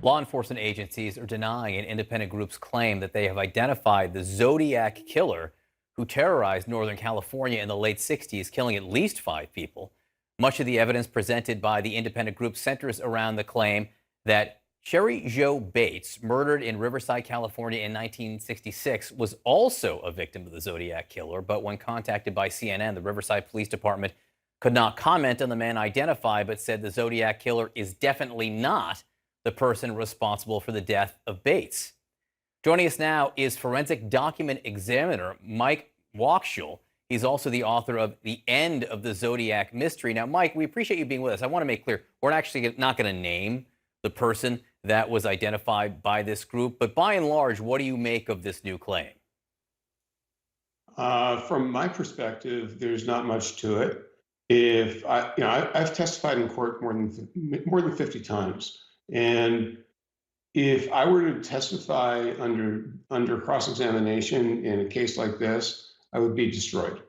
Law enforcement agencies are denying an independent group's claim that they have identified the Zodiac Killer who terrorized Northern California in the late 60s, killing at least 5 people. Much of the evidence presented by the independent group centers around the claim that Cheri Jo Bates, murdered in Riverside, California in 1966, was also a victim of the Zodiac Killer. But when contacted by CNN, the Riverside Police Department could not comment on the man identified, but said the Zodiac Killer is definitely not the person responsible for the death of Bates. Joining us now is forensic document examiner Mike Wachschel. He's also the author of The End of the Zodiac Mystery. Now, Mike, we appreciate you being with us. I want to make clear, we're actually not going to name the person that was identified by this group, but by and large, what do you make of this new claim? From my perspective, there's not much to it. If I, you know, I've testified in court more than 50 times, and if I were to testify under cross-examination in a case like this, I would be destroyed.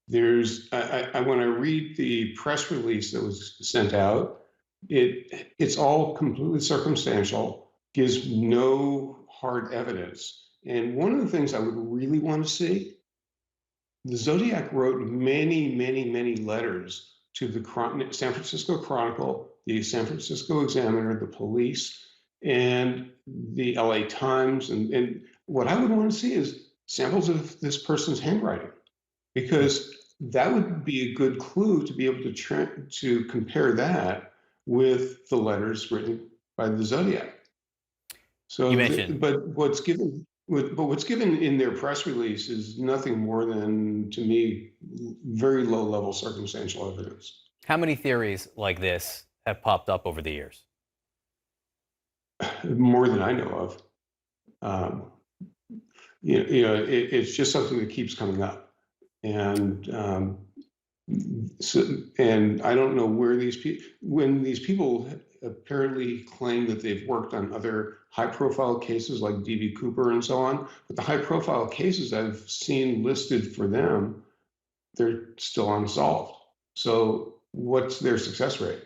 When I read the press release that was sent out, it's all completely circumstantial, gives no hard evidence. And one of the things I would really want to see, the Zodiac wrote many, many, many letters to the San Francisco Chronicle, the San Francisco Examiner, the police, and the LA Times. And what I would want to see is samples of this person's handwriting, because that would be a good clue to be able to compare that with the letters written by the Zodiac. You So, mentioned what's given in their press release is nothing more than, to me, very low-level circumstantial evidence. how many theories like this have popped up over the years? More than I know of. Um, it's just something that keeps coming up, and and I don't know where when these people apparently claim that they've worked on other high-profile cases like D.B. Cooper and so on, but the high-profile cases I've seen listed for them, they're still unsolved. So what's their success rate?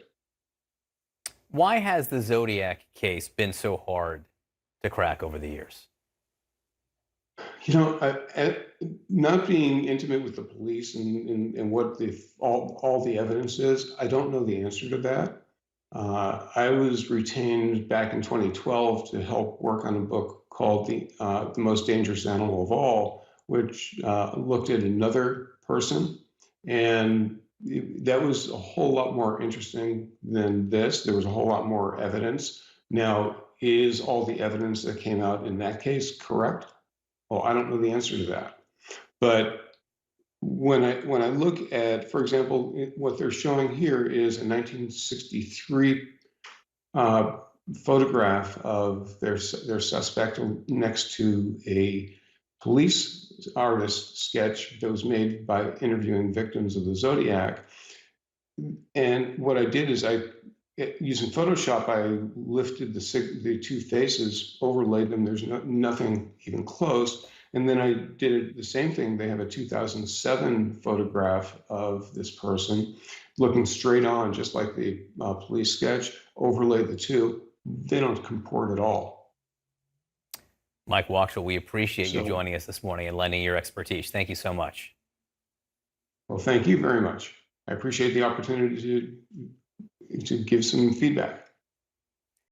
Why has the Zodiac case been so hard to crack over the years? Not being intimate with the police and what all the evidence is, I don't know the answer to that. I was retained back in 2012 to help work on a book called The Most Dangerous Animal of All, which looked at another person. And that was a whole lot more interesting than this. There was a whole lot more evidence. Now, is all the evidence that came out in that case correct? Well, I don't know the answer to that. But when I look at, for example, what they're showing here is a 1963 photograph of their suspect next to a police artist sketch that was made by interviewing victims of the Zodiac. And what I did is using Photoshop, I lifted the two faces, overlaid them. There's nothing even close. And then I did the same thing. They have a 2007 photograph of this person looking straight on, just like the police sketch, overlaid the two. They don't comport at all. Mike Wachschel, we appreciate you So, joining us this morning and lending your expertise. Thank you so much. well, thank you very much. I appreciate the opportunity to give some feedback.